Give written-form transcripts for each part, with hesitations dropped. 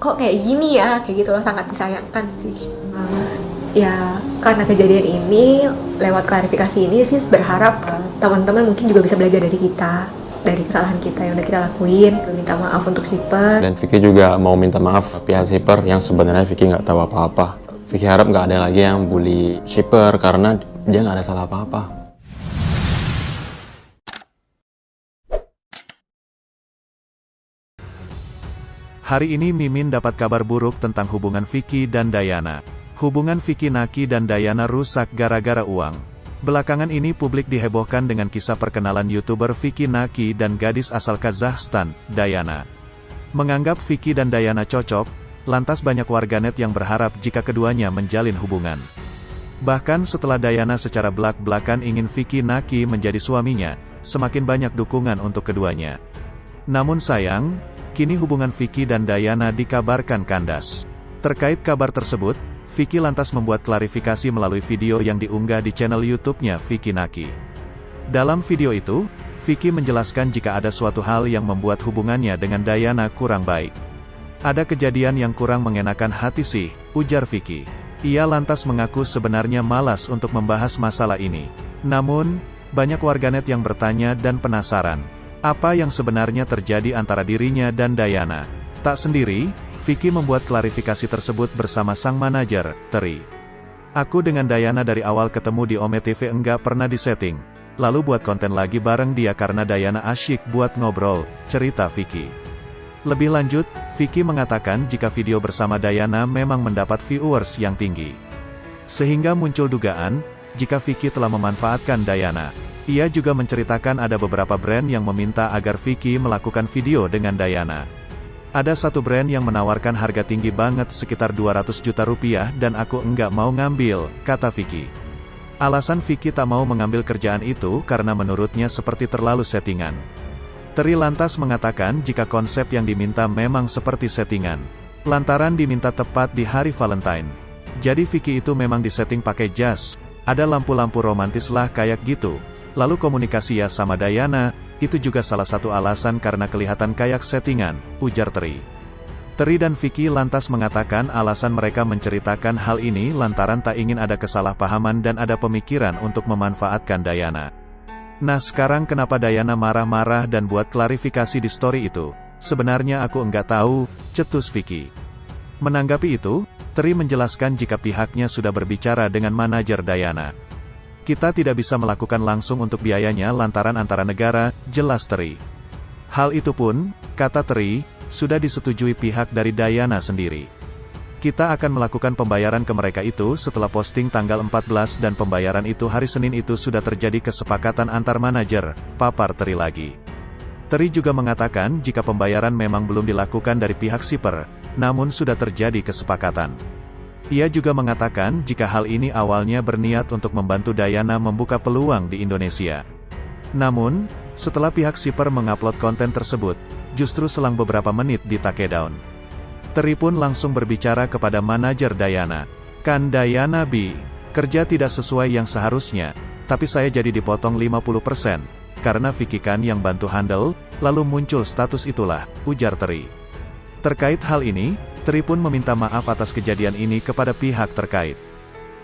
kok kayak gini ya, kayak gitu loh, sangat disayangkan sih. Ya karena kejadian ini, lewat klarifikasi ini sih berharap teman-teman mungkin juga bisa belajar dari kita, dari kesalahan kita yang udah kita lakuin. Minta maaf untuk shipper. Dan Vicky juga mau minta maaf ke pihak shipper yang sebenarnya Vicky nggak tahu apa-apa. Vicky harap nggak ada lagi yang bully shipper karena dia nggak ada salah apa-apa. Hari ini Mimin dapat kabar buruk tentang hubungan Vicky dan Dayana. Hubungan Vicky Naki dan Dayana rusak gara-gara uang. Belakangan ini publik dihebohkan dengan kisah perkenalan YouTuber Vicky Naki dan gadis asal Kazakhstan, Dayana. Menganggap Vicky dan Dayana cocok, lantas banyak warganet yang berharap jika keduanya menjalin hubungan. Bahkan setelah Dayana secara belak-belakan ingin Vicky Naki menjadi suaminya, semakin banyak dukungan untuk keduanya. Namun sayang, kini hubungan Vicky dan Dayana dikabarkan kandas. Terkait kabar tersebut, Vicky lantas membuat klarifikasi melalui video yang diunggah di channel YouTube-nya Vicky Naki. Dalam video itu, Vicky menjelaskan jika ada suatu hal yang membuat hubungannya dengan Dayana kurang baik. Ada kejadian yang kurang mengenakan hati sih, ujar Vicky. Ia lantas mengaku sebenarnya malas untuk membahas masalah ini. Namun, banyak warganet yang bertanya dan penasaran. Apa yang sebenarnya terjadi antara dirinya dan Dayana? Tak sendiri, Vicky membuat klarifikasi tersebut bersama sang manajer, Teri. Aku dengan Dayana dari awal ketemu di Ome TV enggak pernah disetting. Lalu buat konten lagi bareng dia karena Dayana asyik buat ngobrol, cerita Vicky. Lebih lanjut, Vicky mengatakan jika video bersama Dayana memang mendapat viewers yang tinggi. Sehingga muncul dugaan, jika Vicky telah memanfaatkan Dayana. Ia juga menceritakan ada beberapa brand yang meminta agar Vicky melakukan video dengan Dayana. Ada satu brand yang menawarkan harga tinggi banget sekitar 200 juta rupiah dan aku enggak mau ngambil, kata Vicky. Alasan Vicky tak mau mengambil kerjaan itu karena menurutnya seperti terlalu settingan. Teri lantas mengatakan jika konsep yang diminta memang seperti settingan. Lantaran diminta tepat di hari Valentine. Jadi Vicky itu memang disetting pakai jas, ada lampu-lampu romantis lah kayak gitu. Lalu komunikasi ya sama Dayana, itu juga salah satu alasan karena kelihatan kayak settingan, ujar Teri. Teri dan Vicky lantas mengatakan alasan mereka menceritakan hal ini lantaran tak ingin ada kesalahpahaman dan ada pemikiran untuk memanfaatkan Dayana. Nah sekarang kenapa Dayana marah-marah dan buat klarifikasi di story itu? Sebenarnya aku enggak tahu, cetus Vicky. Menanggapi itu, Teri menjelaskan jika pihaknya sudah berbicara dengan manajer Dayana. Kita tidak bisa melakukan langsung untuk biayanya lantaran antara negara, jelas Teri. Hal itu pun, kata Teri, sudah disetujui pihak dari Dayana sendiri. Kita akan melakukan pembayaran ke mereka itu setelah posting tanggal 14 dan pembayaran itu hari Senin itu sudah terjadi kesepakatan antar manajer, papar Teri lagi. Teri juga mengatakan jika pembayaran memang belum dilakukan dari pihak shipper, namun sudah terjadi kesepakatan. Ia juga mengatakan jika hal ini awalnya berniat untuk membantu Dayana membuka peluang di Indonesia. Namun, setelah pihak shipper mengupload konten tersebut, justru selang beberapa menit di take down. Teri pun langsung berbicara kepada manajer Dayana. Kan Dayana kerja tidak sesuai yang seharusnya, tapi saya jadi dipotong 50%, karena Vicky kan yang bantu handle, lalu muncul status itulah, ujar Teri. Terkait hal ini, Teri pun meminta maaf atas kejadian ini kepada pihak terkait.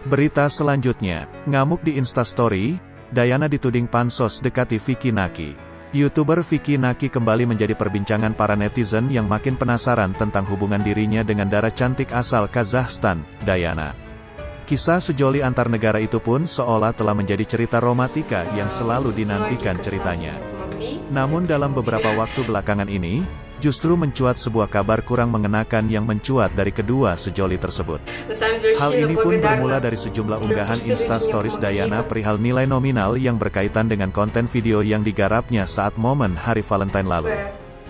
Berita selanjutnya, ngamuk di Instastory, Dayana dituding pansos dekati Vicky Naki. YouTuber Vicky Naki kembali menjadi perbincangan para netizen yang makin penasaran tentang hubungan dirinya dengan dara cantik asal Kazakhstan, Dayana. Kisah sejoli antar negara itu pun seolah telah menjadi cerita romantika yang selalu dinantikan ceritanya. Namun dalam beberapa waktu belakangan ini, justru mencuat sebuah kabar kurang mengenakan yang mencuat dari kedua sejoli tersebut. Hal ini pun bermula dari sejumlah unggahan Instastories Dayana perihal nilai nominal yang berkaitan dengan konten video yang digarapnya saat momen hari Valentine lalu.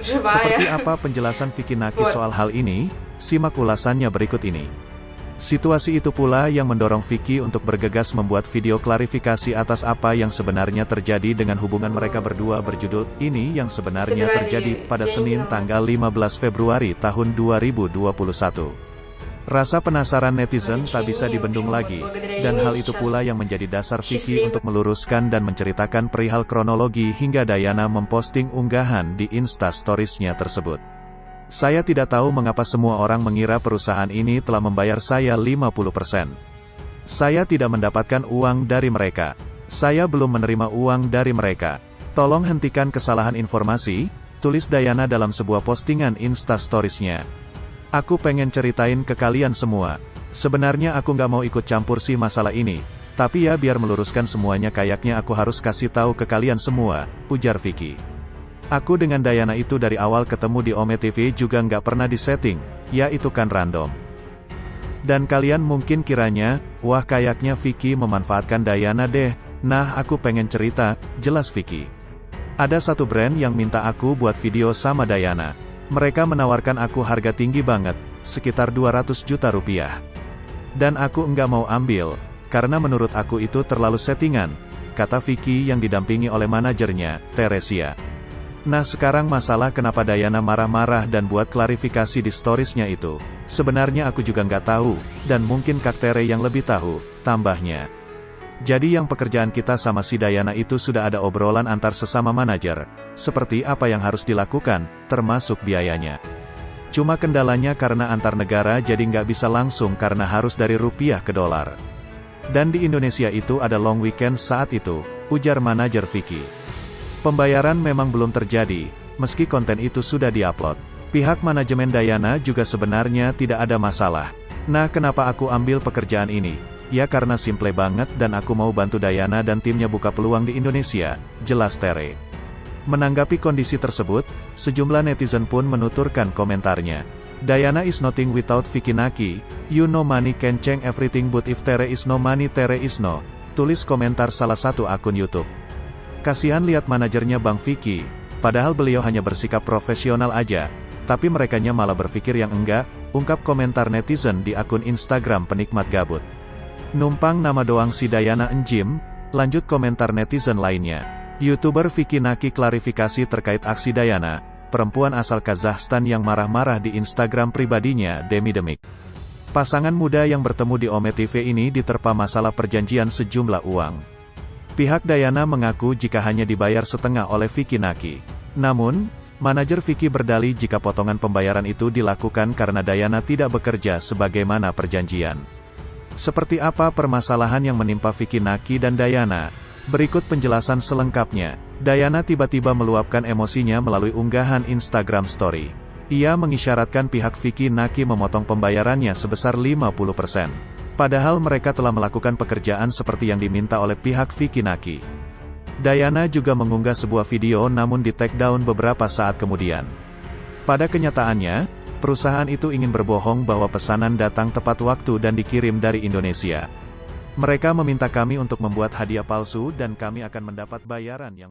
Seperti apa penjelasan Vicky Naki soal hal ini? Simak ulasannya berikut ini. Situasi itu pula yang mendorong Vicky untuk bergegas membuat video klarifikasi atas apa yang sebenarnya terjadi dengan hubungan mereka berdua berjudul, "Ini yang sebenarnya terjadi" pada Senin tanggal 15 Februari tahun 2021. Rasa penasaran netizen tak bisa dibendung lagi, dan hal itu pula yang menjadi dasar Vicky untuk meluruskan dan menceritakan perihal kronologi hingga Dayana memposting unggahan di Insta Stories-nya tersebut. Saya tidak tahu mengapa semua orang mengira perusahaan ini telah membayar saya 50%. Saya tidak mendapatkan uang dari mereka. Saya belum menerima uang dari mereka. Tolong hentikan kesalahan informasi, tulis Dayana dalam sebuah postingan Insta-Stories-nya. Aku pengen ceritain ke kalian semua. Sebenarnya aku nggak mau ikut campur sih masalah ini. Tapi ya biar meluruskan semuanya kayaknya aku harus kasih tahu ke kalian semua, ujar Vicky. Aku dengan Dayana itu dari awal ketemu di Ome TV juga nggak pernah disetting, ya itu kan random. Dan kalian mungkin kiranya, wah kayaknya Vicky memanfaatkan Dayana deh. Nah aku pengen cerita, jelas Vicky. Ada satu brand yang minta aku buat video sama Dayana. Mereka menawarkan aku harga tinggi banget, sekitar 200 juta rupiah. Dan aku nggak mau ambil, karena menurut aku itu terlalu settingan, kata Vicky yang didampingi oleh manajernya, Teresia. Nah sekarang masalah kenapa Dayana marah-marah dan buat klarifikasi di storiesnya itu. Sebenarnya aku juga nggak tahu, dan mungkin Kak Tere yang lebih tahu, tambahnya. Jadi yang pekerjaan kita sama si Dayana itu sudah ada obrolan antar sesama manajer, seperti apa yang harus dilakukan, termasuk biayanya. Cuma kendalanya karena antar negara jadi nggak bisa langsung karena harus dari rupiah ke dolar. Dan di Indonesia itu ada long weekend saat itu, ujar manajer Vicky. Pembayaran memang belum terjadi, meski konten itu sudah diupload. Pihak manajemen Dayana juga sebenarnya tidak ada masalah. Nah kenapa aku ambil pekerjaan ini? Ya karena simple banget dan aku mau bantu Dayana dan timnya buka peluang di Indonesia, jelas Tere. Menanggapi kondisi tersebut, sejumlah netizen pun menuturkan komentarnya. Dayana is nothing without Vicky Naki, you know money can change everything but if Tere is no money Tere is no, tulis komentar salah satu akun YouTube. Kasihan lihat manajernya Bang Vicky, padahal beliau hanya bersikap profesional aja, tapi merekanya malah berpikir yang enggak, ungkap komentar netizen di akun Instagram penikmat gabut. Numpang nama doang si Dayana enjim, lanjut komentar netizen lainnya. YouTuber Vicky Naki klarifikasi terkait aksi Dayana, perempuan asal Kazakhstan yang marah-marah di Instagram pribadinya demi demik. Pasangan muda yang bertemu di Ome TV ini diterpa masalah perjanjian sejumlah uang. Pihak Dayana mengaku jika hanya dibayar setengah oleh Vicky Naki. Namun, manajer Vicky berdalih jika potongan pembayaran itu dilakukan karena Dayana tidak bekerja sebagaimana perjanjian. Seperti apa permasalahan yang menimpa Vicky Naki dan Dayana? Berikut penjelasan selengkapnya. Dayana tiba-tiba meluapkan emosinya melalui unggahan Instagram Story. Ia mengisyaratkan pihak Vicky Naki memotong pembayarannya sebesar 50%. Padahal mereka telah melakukan pekerjaan seperti yang diminta oleh pihak Vicky Naki. Dayana juga mengunggah sebuah video namun di-take down beberapa saat kemudian. Pada kenyataannya, perusahaan itu ingin berbohong bahwa pesanan datang tepat waktu dan dikirim dari Indonesia. Mereka meminta kami untuk membuat hadiah palsu dan kami akan mendapat bayaran yang